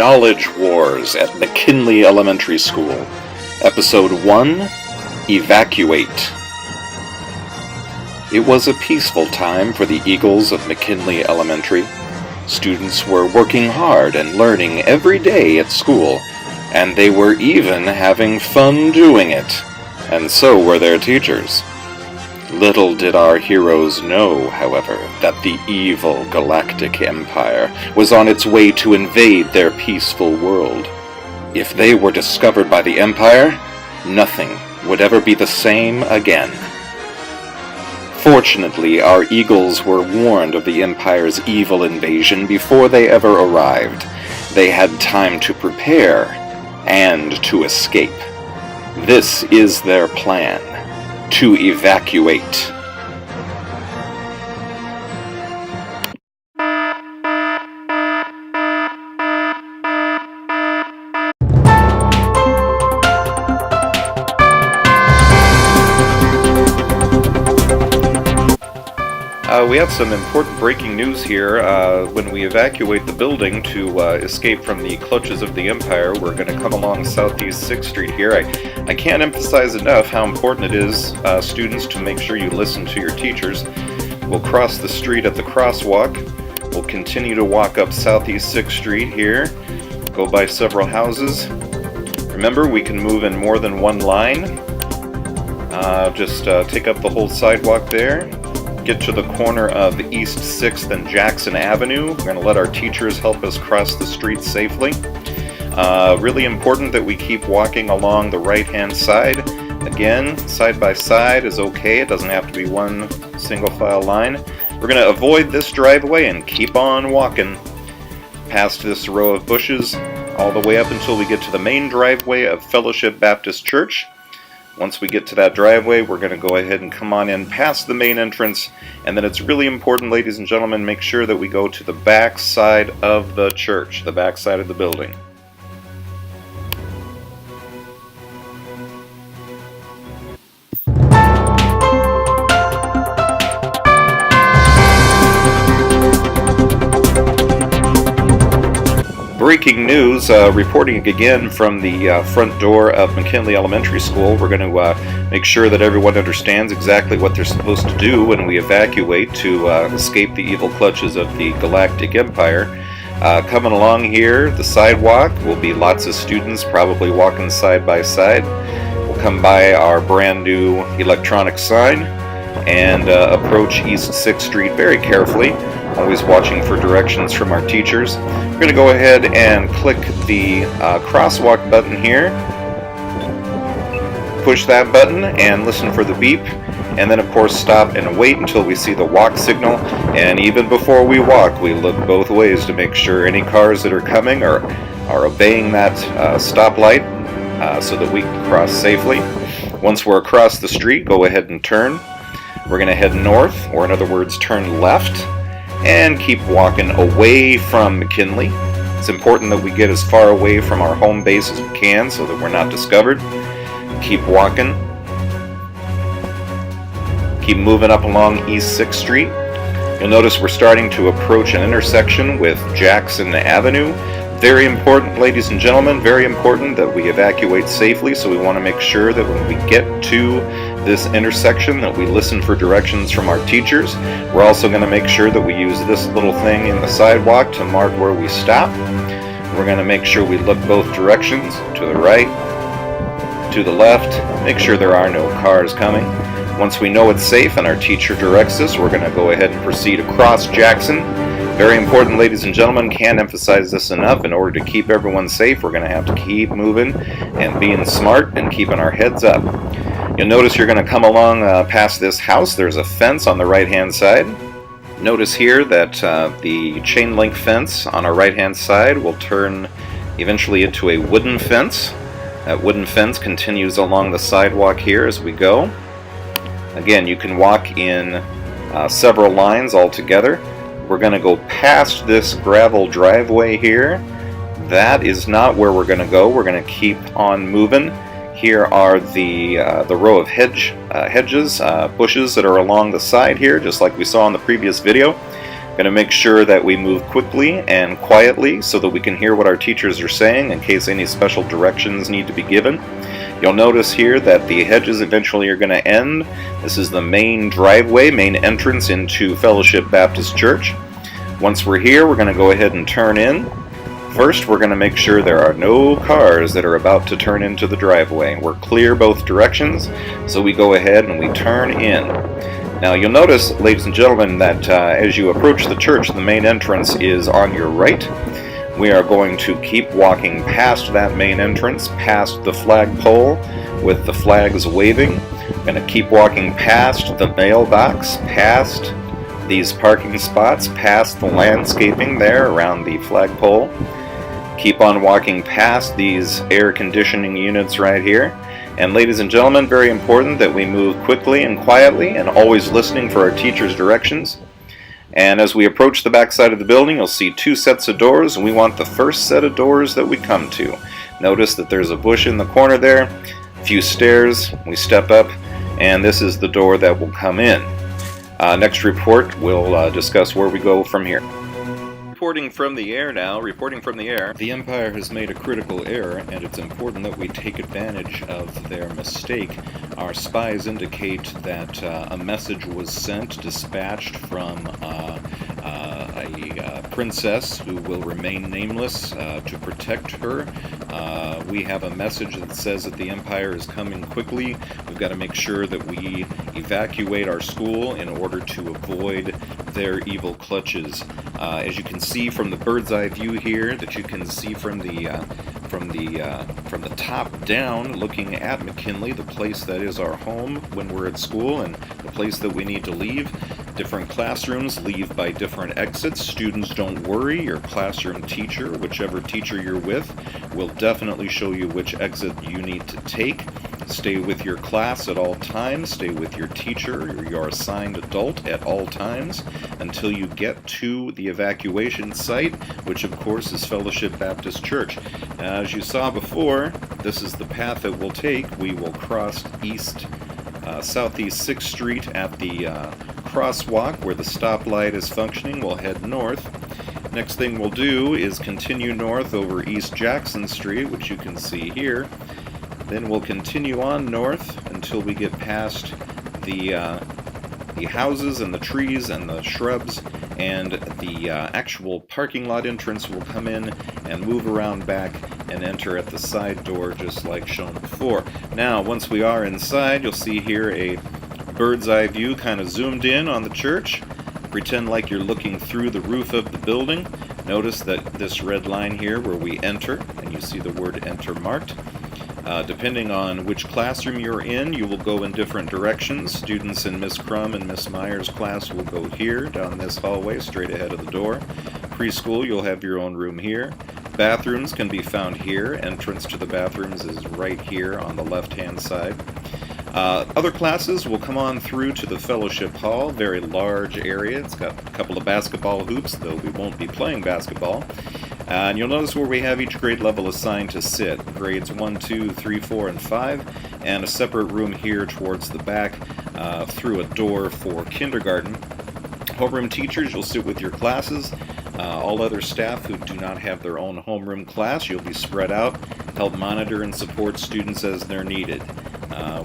Knowledge Wars at McKinley Elementary School. Episode 1, Evacuate. It was a peaceful time for the Eagles of McKinley Elementary. Students were working hard and learning every day at school, and they were even having fun doing it. And so were their teachers. Little did our heroes know, however, that the evil Galactic Empire was on its way to invade their peaceful world. If they were discovered by the Empire, nothing would ever be the same again. Fortunately, our Eagles were warned of the Empire's evil invasion before they ever arrived. They had time to prepare and to escape. This is their plan: to evacuate. We have some important breaking news here. When we evacuate the building to escape from the clutches of the Empire, we're going to come along Southeast 6th Street here. I can't emphasize enough how important it is, students, to make sure you listen to your teachers. We'll cross the street at the crosswalk. We'll continue to walk up Southeast 6th Street here, go by several houses. Remember, we can move in more than one line. Just take up the whole sidewalk there. Get to the corner of East 6th and Jackson Avenue. We're going to let our teachers help us cross the street safely. Really important that we keep walking along the right-hand side. Again, side by side is okay. It doesn't have to be one single file line. We're going to avoid this driveway and keep on walking past this row of bushes all the way up until we get to the main driveway of Fellowship Baptist Church. Once we get to that driveway, we're going to go ahead and come on in past the main entrance, and then it's really important, ladies and gentlemen, make sure that we go to the back side of the church, the back side of the building. Breaking news, reporting again from the front door of McKinley Elementary School. We're going to make sure that everyone understands exactly what they're supposed to do when we evacuate to escape the evil clutches of the Galactic Empire. Coming along here, the sidewalk, will be lots of students probably walking side by side. We'll come by our brand new electronic sign and approach East 6th Street very carefully, always watching for directions from our teachers. We're going to go ahead and click the crosswalk button here. Push that button and listen for the beep, and then of course stop and wait until we see the walk signal. And even before we walk, we look both ways to make sure any cars that are coming are obeying that stoplight so that we can cross safely. Once we're across the street, go ahead and turn. We're going to head north, or in other words, turn left, and keep walking away from McKinley. It's important that we get as far away from our home base as we can so that we're not discovered. Keep walking. Keep moving up along East 6th Street. You'll notice we're starting to approach an intersection with Jackson Avenue. Very important, ladies and gentlemen, very important that we evacuate safely, so we want to make sure that when we get to this intersection that we listen for directions from our teachers. We're also going to make sure that we use this little thing in the sidewalk to mark where we stop. We're going to make sure we look both directions, to the right, to the left, make sure there are no cars coming. Once we know it's safe and our teacher directs us, we're going to go ahead and proceed across Jackson. Very important, ladies and gentlemen, can't emphasize this enough. In order to keep everyone safe, we're going to have to keep moving and being smart and keeping our heads up. You'll notice you're going to come along past this house. There's a fence on the right-hand side. Notice here that the chain link fence on our right-hand side will turn eventually into a wooden fence. That wooden fence continues along the sidewalk here as we go. Again, you can walk in several lines all together. We're going to go past this gravel driveway here. That is not where we're going to go. We're going to keep on moving. Here are the row of hedges, bushes that are along the side here, just like we saw in the previous video. Going to make sure that we move quickly and quietly so that we can hear what our teachers are saying in case any special directions need to be given. You'll notice here that the hedges eventually are going to end. This is the main driveway, main entrance into Fellowship Baptist Church. Once we're here, we're going to go ahead and turn in. First, we're going to make sure there are no cars that are about to turn into the driveway. We're clear both directions, so we go ahead and we turn in. Now you'll notice, ladies and gentlemen, that as you approach the church, the main entrance is on your right. We are going to keep walking past that main entrance, past the flagpole with the flags waving. We're going to keep walking past the mailbox, past these parking spots, past the landscaping there around the flagpole. Keep on walking past these air conditioning units right here. And ladies and gentlemen, very important that we move quickly and quietly and always listening for our teacher's directions. And as we approach the back side of the building, you'll see two sets of doors. We want the first set of doors that we come to. Notice that there's a bush in the corner there, a few stairs, we step up, and this is the door that will come in. Next report, we'll discuss where we go from here. Reporting from the air now, reporting from the air. The Empire has made a critical error, and it's important that we take advantage of their mistake. Our spies indicate that a message was sent, dispatched from a princess who will remain nameless to protect her. We have a message that says that the Empire is coming quickly. We've got to make sure that we evacuate our school in order to avoid their evil clutches. As you can see from the bird's eye view here, that you can see from the top down, looking at McKinley, the place that is our home when we're at school and the place that we need to leave. Different classrooms leave by different exits. Students, don't worry. Your classroom teacher, whichever teacher you're with, will definitely show you which exit you need to take. Stay with your class at all times. Stay with your teacher or your assigned adult at all times until you get to the evacuation site, which of course is Fellowship Baptist Church. As you saw before, this is the path that we'll take. We will cross southeast 6th Street at the crosswalk where the stoplight is functioning. We'll head north. Next thing we'll do is continue north over East Jackson Street, which you can see here. Then we'll continue on north until we get past the houses and the trees and the shrubs, and the actual parking lot entrance will come in and move around back and enter at the side door just like shown before. Now, once we are inside, you'll see here a bird's eye view kind of zoomed in on the church. Pretend like you're looking through the roof of the building. Notice that this red line here where we enter, and you see the word enter marked. Depending on which classroom you're in, you will go in different directions. Students in Miss Crum and Miss Myers' class will go here, down this hallway, straight ahead of the door. Preschool, you'll have your own room here. Bathrooms can be found here. Entrance to the bathrooms is right here on the left-hand side. Other classes will come on through to the Fellowship Hall, very large area. It's got a couple of basketball hoops, though we won't be playing basketball. And you'll notice where we have each grade level assigned to sit. Grades 1, 2, 3, 4, and 5, and a separate room here towards the back through a door for kindergarten. Homeroom teachers, you'll sit with your classes. All other staff who do not have their own homeroom class, you'll be spread out, help monitor and support students as they're needed.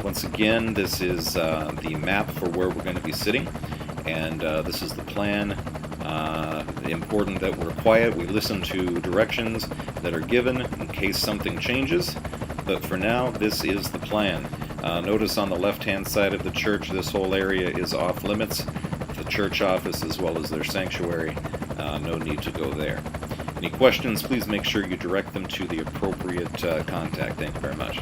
Once again, this is the map for where we're going to be sitting, and this is the plan. Important that we're quiet, we listen to directions that are given in case something changes, but for now, this is the plan. Notice on the left-hand side of the church, this whole area is off limits. The church office as well as their sanctuary. No need to go there. Any questions, please make sure you direct them to the appropriate contact. Thank you very much.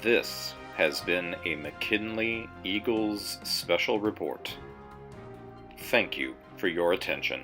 This has been a McKinley Eagles special report. Thank you for your attention.